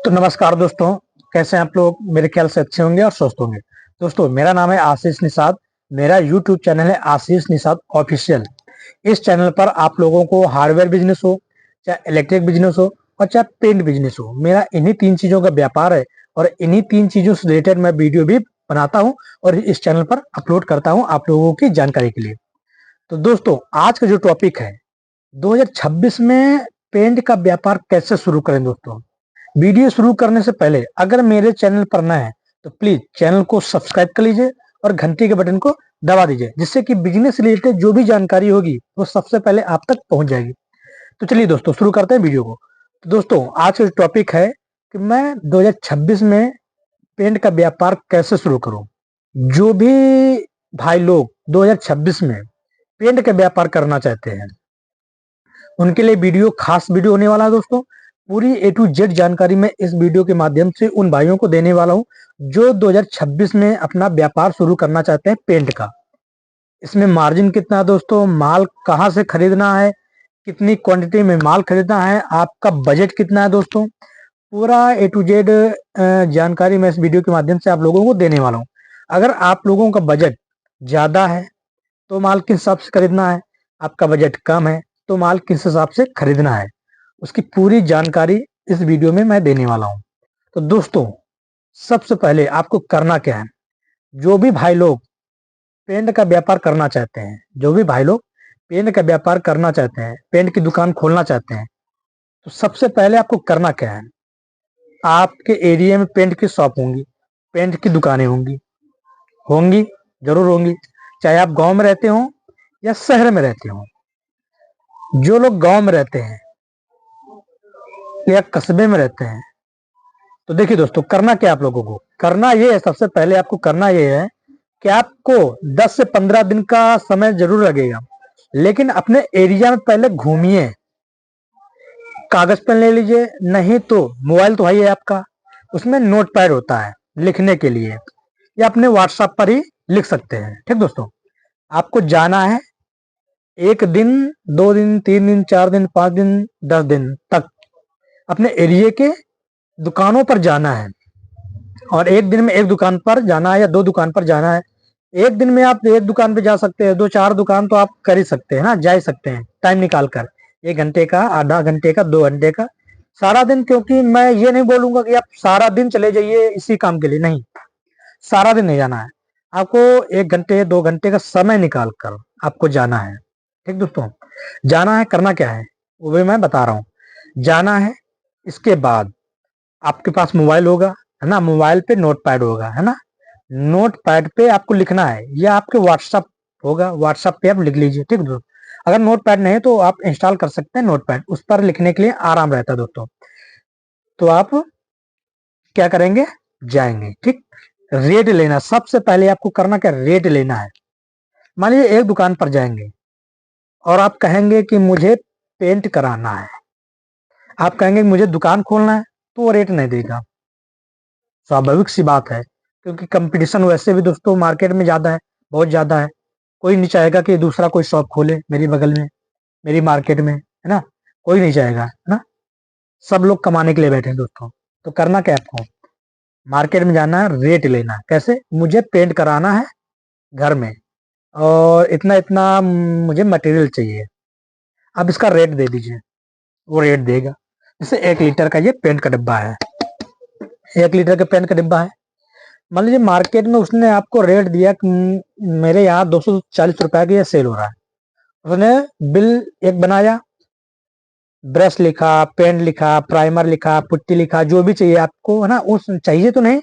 तो नमस्कार दोस्तों, कैसे हैं आप लोग। मेरे ख्याल से अच्छे होंगे और स्वस्थ होंगे। दोस्तों, मेरा नाम है आशीष निषाद। मेरा यूट्यूब चैनल है आशीष निषाद ऑफिशियल। इस चैनल पर आप लोगों को हार्डवेयर बिजनेस हो, चाहे इलेक्ट्रिक बिजनेस हो और चाहे पेंट बिजनेस हो, मेरा इन्हीं तीन चीजों का व्यापार है और इन्हीं तीन चीजों से रिलेटेड मैं वीडियो भी बनाता हूँ और इस चैनल पर अपलोड करता हूँ आप लोगों की जानकारी के लिए। तो दोस्तों, आज का जो टॉपिक है 2026 में पेंट का व्यापार कैसे शुरू करें। दोस्तों, वीडियो शुरू करने से पहले अगर मेरे चैनल पर नए हैं तो प्लीज चैनल को सब्सक्राइब कर लीजिए और घंटी के बटन को दबा दीजिए, जिससे कि बिजनेस रिलेटेड जो भी जानकारी होगी वो सबसे पहले आप तक पहुंच जाएगी। तो चलिए दोस्तों, शुरू करते हैं वीडियो को। तो दोस्तों, आज का टॉपिक है कि मैं 2026 में पेंट का व्यापार कैसे शुरू करूं। जो भी भाई लोग 2026 में पेंट का व्यापार करना चाहते हैं उनके लिए वीडियो खास वीडियो होने वाला है। दोस्तों, पूरी A to Z जानकारी मैं इस वीडियो के माध्यम से उन भाइयों को देने वाला हूं जो 2026 में अपना व्यापार शुरू करना चाहते हैं पेंट का। इसमें मार्जिन कितना है दोस्तों, माल कहां से खरीदना है, कितनी क्वांटिटी में माल खरीदना है, आपका बजट कितना है। दोस्तों, पूरा A to Z जानकारी मैं इस वीडियो के माध्यम से आप लोगों को देने वाला हूँ। अगर आप लोगों का बजट ज्यादा है तो माल किस हिसाब से खरीदना है, आपका बजट कम है तो माल किस हिसाब से खरीदना है, उसकी पूरी जानकारी इस वीडियो में मैं देने वाला हूं। तो दोस्तों, सबसे पहले आपको करना क्या है। जो भी भाई लोग पेंट का व्यापार करना चाहते हैं, जो भी भाई लोग पेंट का व्यापार करना चाहते हैं, पेंट की दुकान खोलना चाहते हैं, तो सबसे पहले आपको करना क्या है। आपके एरिया में पेंट की शॉप होंगी, पेंट की दुकानें होंगी, होंगी जरूर होंगी, चाहे आप गांव में रहते हो या शहर में रहते हो। जो लोग गांव में रहते हैं या कस्बे में रहते हैं, तो देखिए दोस्तों, करना क्या आप लोगों को करना ये है। सबसे पहले आपको करना ये है कि आपको 10 से 15 दिन का समय जरूर लगेगा, लेकिन अपने एरिया में पहले घूमिए। कागज पेन ले लीजिए, नहीं तो मोबाइल तो है ही है आपका, उसमें नोट पैड होता है लिखने के लिए, या अपने व्हाट्सएप पर ही लिख सकते हैं। ठीक दोस्तों, आपको जाना है 1 दिन, 2 दिन, 3 दिन, 4 दिन, 5 दिन, 10 दिन तक अपने एरिया के दुकानों पर जाना है। और एक दिन में एक दुकान पर जाना है या दो दुकान पर जाना है। एक दिन में आप एक दुकान पे जा सकते हैं, 2-4 दुकान तो आप कर ही सकते हैं ना, जा ही सकते हैं टाइम निकाल कर, 1 घंटे का, आधा घंटे का, 2 घंटे का, सारा दिन। क्योंकि मैं ये नहीं बोलूंगा कि आप सारा दिन चले जाइए इसी काम के लिए, नहीं, सारा दिन नहीं जाना है। आपको 1 घंटे 2 घंटे का समय निकाल कर आपको जाना है। ठीक दोस्तों, जाना है, करना क्या है वो भी मैं बता रहा हूँ। जाना है, इसके बाद आपके पास मोबाइल होगा, है ना, मोबाइल पे नोट पैड होगा, है ना, नोट पैड पे आपको लिखना है, या आपके व्हाट्सएप होगा, व्हाट्सएप पे आप लिख लीजिए। ठीक दोस्तों, अगर नोट पैड नहीं है तो आप इंस्टॉल कर सकते हैं नोट पैड, उस पर लिखने के लिए आराम रहता है दोस्तों। तो आप क्या करेंगे, जाएंगे। ठीक, रेट लेना, सबसे पहले आपको करना क्या, रेट लेना है। मान लीजिए एक दुकान पर जाएंगे और आप कहेंगे कि मुझे पेंट कराना है, आप कहेंगे कि मुझे दुकान खोलना है, तो वो रेट नहीं देगा। स्वाभाविक सी बात है, क्योंकि कंपटीशन वैसे भी दोस्तों मार्केट में ज्यादा है, बहुत ज्यादा है। कोई नहीं चाहेगा कि दूसरा कोई शॉप खोले मेरी बगल में, मेरी मार्केट में, है ना, कोई नहीं चाहेगा, है ना। सब लोग कमाने के लिए बैठे हैं दोस्तों। तो करना क्या आपको, मार्केट में जाना है, रेट लेना है। कैसे, मुझे पेंट कराना है घर में और इतना इतना मुझे मटेरियल चाहिए, आप इसका रेट दे दीजिए, वो रेट देगा। जैसे 1 लीटर का ये पेंट का डिब्बा है, 1 लीटर का पेंट का डिब्बा है। मान लीजिए मार्केट में उसने आपको रेट दिया कि मेरे यहाँ 240 रुपए का ये सेल हो रहा है। उसने बिल एक बनाया, ब्रश लिखा, पेंट लिखा, प्राइमर लिखा, पुट्टी लिखा, जो भी चाहिए आपको, है ना, उस चाहिए तो नहीं,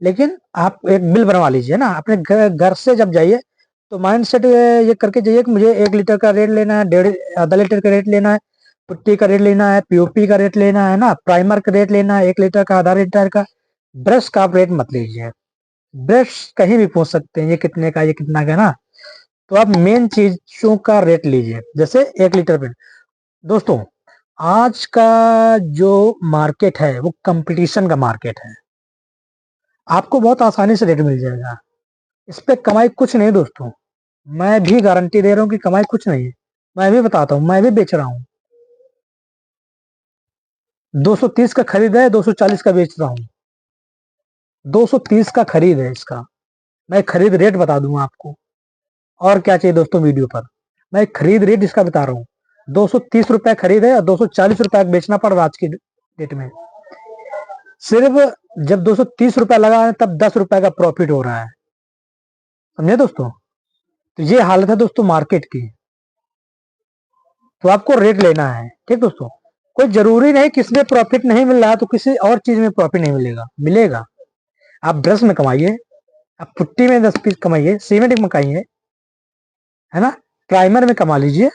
लेकिन आप एक बिल बनवा लीजिए ना। अपने घर से जब जाइए तो माइंड सेट ये करके जाइए कि मुझे 1 लीटर का रेट लेना है, डेढ़ आधा लीटर का रेट लेना है, पुट्टी का रेट लेना है, पीओपी का रेट लेना है ना, प्राइमर का रेट लेना है, 1 लीटर का, आधा लीटर का। ब्रश का आप रेट मत लीजिए, ब्रश कहीं भी पूछ सकते हैं ये कितने का, ये कितना का, ना। तो आप मेन चीजों का रेट लीजिए, जैसे 1 लीटर पे। दोस्तों, आज का जो मार्केट है वो कंपटीशन का मार्केट है, आपको बहुत आसानी से रेट मिल जाएगा। इस पे कमाई कुछ नहीं दोस्तों, मैं भी गारंटी दे रहा हूँ कि कमाई कुछ नहीं है। मैं भी बताता हूँ, मैं भी बेच रहा हूँ। 230 का खरीद है, 240 का बेच रहा हूँ। 230 का खरीद है इसका, मैं खरीद रेट बता दूंगा आपको। और क्या चाहिए दोस्तों वीडियो पर, मैं खरीद रेट इसका बता रहा हूँ। 230 रुपए खरीद है और 240 रुपए बेचना पड़ रहा है आज की डेट में। सिर्फ जब 230 रुपए लगा है तब 10 रुपए का प्रॉफिट हो रहा है, समझे दोस्तों। तो ये हालत है दोस्तों मार्केट की। तो आपको रेट लेना है, ठीक दोस्तों। कोई जरूरी नहीं किसमें प्रॉफिट नहीं मिल रहा है तो किसी और चीज में प्रॉफिट नहीं मिलेगा, मिलेगा। आप ब्रश में कमाइए, आप पुट्टी में 10 पीस कमाइए, सीमेंट में कमाइए, है ना, प्राइमर में कमा लीजिए,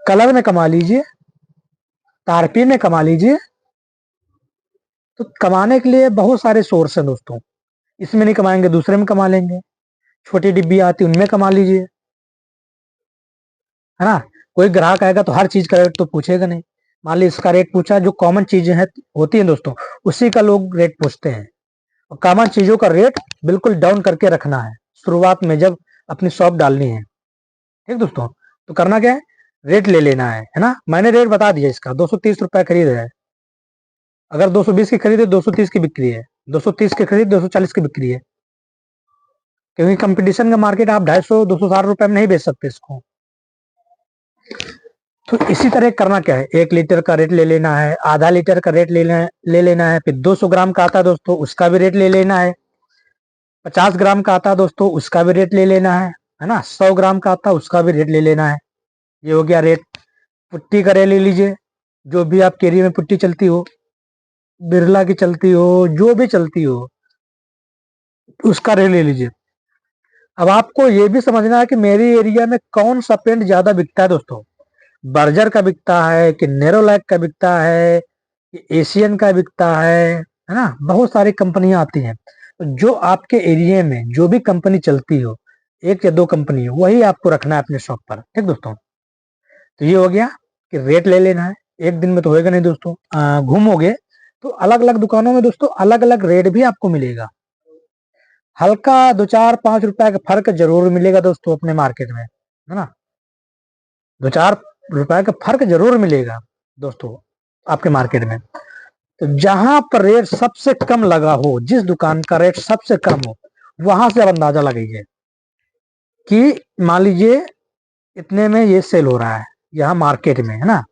कलर में कमा लीजिए, तारपी में कमा लीजिए। तो कमाने के लिए बहुत सारे सोर्स हैं दोस्तों। इसमें नहीं कमाएंगे दूसरे में कमा लेंगे, छोटी डिब्बी आती उनमें कमा लीजिए, है ना। कोई ग्राहक आएगा तो हर चीज का रेट तो पूछेगा नहीं। मान ली इसका रेट पूछा, जो कॉमन चीजें हैं होती हैं दोस्तों उसी का लोग रेट पूछते हैं। और कॉमन चीजों का रेट बिल्कुल डाउन करके रखना है शुरुआत में जब अपनी शॉप डालनी है, ठीक दोस्तों। तो करना क्या है, रेट ले लेना है ना। मैंने रेट बता दिया इसका, 230 रुपए खरीद है। अगर 220 की खरीद है 230 की बिक्री है, 230 की खरीद 240 की बिक्री है। क्योंकि कंपटीशन का मार्केट, आप 250 260 रुपए में नहीं बेच सकते इसको। तो इसी तरह करना क्या है, 1 लीटर का रेट ले लेना है, आधा लीटर का रेट ले लेना है। फिर 200 ग्राम का आता है दोस्तों उसका भी रेट ले लेना है। 50 ग्राम का आता है दोस्तों उसका भी रेट ले लेना है ना। 100 ग्राम का आता है उसका भी रेट ले लेना है। ये हो गया रेट। पुट्टी का रेट ले लीजिए, जो भी आपके एरिया में पुट्टी चलती हो, बिरला की चलती हो, जो भी चलती हो उसका रेट ले लीजिए। अब आपको ये भी समझना है कि मेरी एरिया में कौन सा पेंट ज्यादा बिकता है दोस्तों। बर्जर का बिकता है कि नेरोलैक का बिकता है कि एशियन का बिकता है ना। बहुत सारी कंपनियां आती हैं। तो जो आपके एरिया में जो भी कंपनी चलती हो, 1 या 2 कंपनी हो, वही आपको रखना है अपने शॉप पर, ठीक दोस्तों। तो ये हो गया कि रेट ले लेना है। एक दिन में तो होएगा नहीं दोस्तों, घूमोगे तो अलग अलग दुकानों में दोस्तों अलग अलग रेट भी आपको मिलेगा। हल्का 2 4 5 रुपए का फर्क जरूर मिलेगा दोस्तों अपने मार्केट में, है ना। 2 4 रुपए का फर्क जरूर मिलेगा दोस्तों आपके मार्केट में। तो जहां पर रेट सबसे कम लगा हो, जिस दुकान का रेट सबसे कम हो, वहां से आप अंदाजा लगाइए कि मान लीजिए इतने में ये सेल हो रहा है यहाँ मार्केट में, है ना।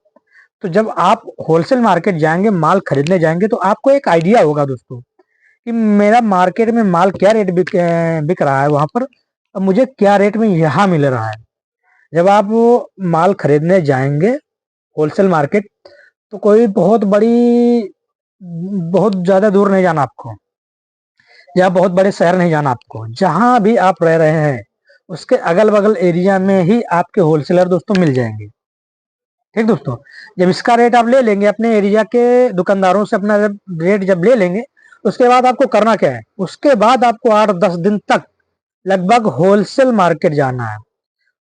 तो जब आप होलसेल मार्केट जाएंगे, माल खरीदने जाएंगे, तो आपको एक आइडिया होगा दोस्तों कि मेरा मार्केट में माल क्या रेट बिक रहा है वहां पर, और मुझे क्या रेट में यहाँ मिल रहा है। जब आप वो माल खरीदने जाएंगे होलसेल मार्केट, तो कोई बहुत ज्यादा दूर नहीं जाना आपको, या बहुत बड़े शहर नहीं जाना आपको। जहां भी आप रह रहे हैं उसके अगल बगल एरिया में ही आपके होलसेलर दोस्तों मिल जाएंगे, ठीक दोस्तों। जब इसका रेट आप ले लेंगे अपने एरिया के दुकानदारों से, अपना रेट जब ले लेंगे, उसके बाद आपको करना क्या है, उसके बाद आपको 8 10 दिन तक लगभग होलसेल मार्केट जाना है।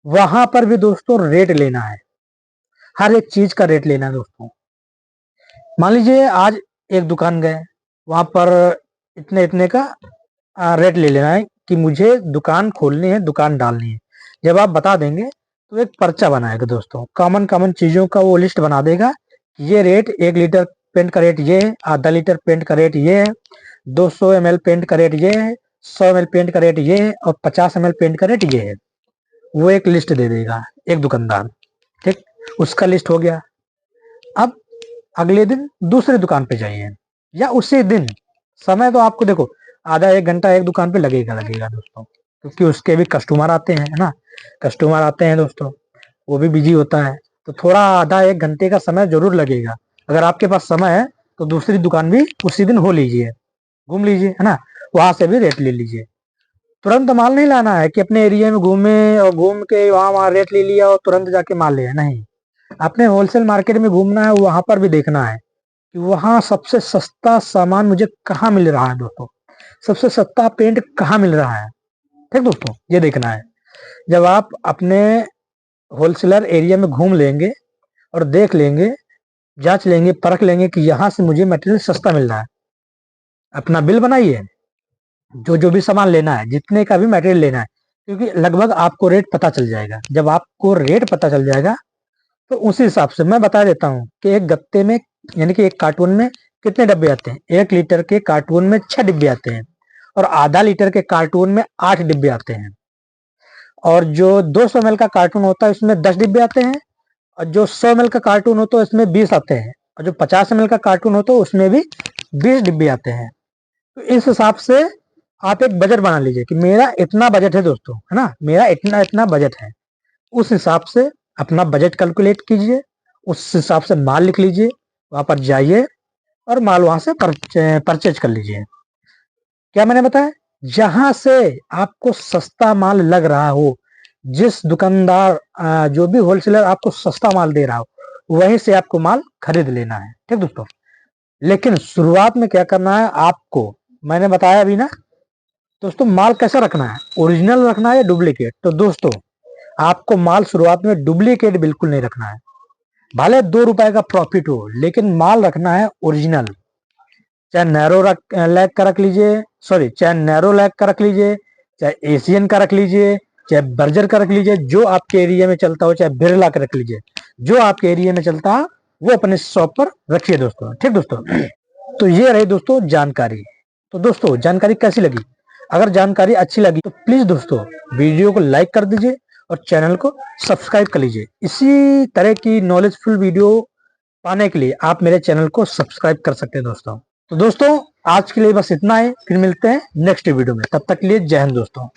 वहां पर भी दोस्तों रेट लेना है, हर एक चीज का रेट लेना है दोस्तों। मान लीजिए आज एक दुकान गए, वहां पर इतने इतने का रेट ले लेना है कि मुझे दुकान खोलनी है, दुकान डालनी है। जब आप बता देंगे तो एक पर्चा बनाएगा दोस्तों, कॉमन कॉमन चीजों का वो लिस्ट बना देगा कि ये रेट, 1 लीटर पेंट का रेट ये है, आधा लीटर पेंट का रेट ये है, 200 ml पेंट का रेट ये है, 100 ml पेंट का रेट ये है, और 50 ml पेंट का रेट ये है। वो एक लिस्ट दे देगा एक दुकानदार, ठीक। उसका लिस्ट हो गया। अब अगले दिन दूसरी दुकान पे जाइए, या उसी दिन, समय तो आपको देखो आधा 1 घंटा एक दुकान पे लगेगा लगेगा दोस्तों, क्योंकि उसके भी कस्टमर आते हैं, है ना। कस्टमर आते हैं दोस्तों, वो भी बिजी होता है, तो थोड़ा आधा 1 घंटे का समय जरूर लगेगा। अगर आपके पास समय है तो दूसरी दुकान भी उसी दिन हो लीजिए, घूम लीजिए, है ना। वहां से भी रेट ले लीजिए। तुरंत माल नहीं लाना है कि अपने एरिया में घूमे और घूम के वहां वहां रेट ले लिया और तुरंत जाके माल लिया, नहीं। अपने होलसेल मार्केट में घूमना है, वहां पर भी देखना है कि वहां सबसे सस्ता सामान मुझे कहाँ मिल रहा है दोस्तों, सबसे सस्ता पेंट कहाँ मिल रहा है, ठीक दोस्तों। ये देखना है। जब आप अपने होलसेलर एरिया में घूम लेंगे और देख लेंगे, जांच लेंगे, परख लेंगे कि यहाँ से मुझे मटेरियल सस्ता मिल रहा है, अपना बिल बनाइए, जो जो भी सामान लेना है, जितने का भी मटेरियल लेना है, क्योंकि लगभग आपको रेट पता चल जाएगा। जब आपको रेट पता चल जाएगा तो उसी हिसाब से मैं बता देता हूँ कि एक गत्ते में यानी कि एक कार्टून में कितने डब्बे आते हैं। 1 लीटर के कार्टून में 6 डिब्बे आते हैं और आधा लीटर के कार्टून में 8 डिब्बे आते हैं। और जो 200 ml का कार्टून होता है उसमें 10 डिब्बे आते हैं और जो 100 ml का कार्टून होता है उसमें 20 आते हैं और जो 50 ml का कार्टून होता है उसमें भी 20 डिब्बे आते हैं। तो इस हिसाब से आप एक बजट बना लीजिए कि मेरा इतना बजट है दोस्तों, है ना, मेरा इतना इतना बजट है। उस हिसाब से अपना बजट कैलकुलेट कीजिए, उस हिसाब से माल लिख लीजिए, वहां पर जाइए और माल वहां से परचेज कर लीजिए। क्या मैंने बताया, जहां से आपको सस्ता माल लग रहा हो, जिस दुकानदार जो भी होलसेलर आपको सस्ता माल दे रहा हो वहीं से आपको माल खरीद लेना है। ठीक दोस्तों, लेकिन शुरुआत में क्या करना है आपको, मैंने बताया अभी ना दोस्तों, माल कैसा रखना है, ओरिजिनल रखना है या डुप्लीकेट। तो दोस्तों आपको माल शुरुआत में डुप्लीकेट बिल्कुल नहीं रखना है, भले 2 रुपए का प्रॉफिट हो लेकिन माल रखना है ओरिजिनल। चाहे नैरो लैग का रख लीजिए, सॉरी चाहे नैरो लैग का रख लीजिए, चाहे एशियन का रख लीजिए, चाहे बर्जर का रख लीजिए, जो आपके एरिया में चलता हो, चाहे बिरला का रख लीजिए, जो आपके एरिया में चलता है वो अपने शॉप पर रखिए दोस्तों। ठीक दोस्तों, तो ये रही दोस्तों जानकारी। तो दोस्तों जानकारी कैसी लगी, अगर जानकारी अच्छी लगी तो प्लीज दोस्तों वीडियो को लाइक कर दीजिए और चैनल को सब्सक्राइब कर लीजिए। इसी तरह की नॉलेजफुल वीडियो पाने के लिए आप मेरे चैनल को सब्सक्राइब कर सकते हैं दोस्तों। तो दोस्तों आज के लिए बस इतना है, फिर मिलते हैं नेक्स्ट वीडियो में, तब तक के लिए जय हिंद दोस्तों।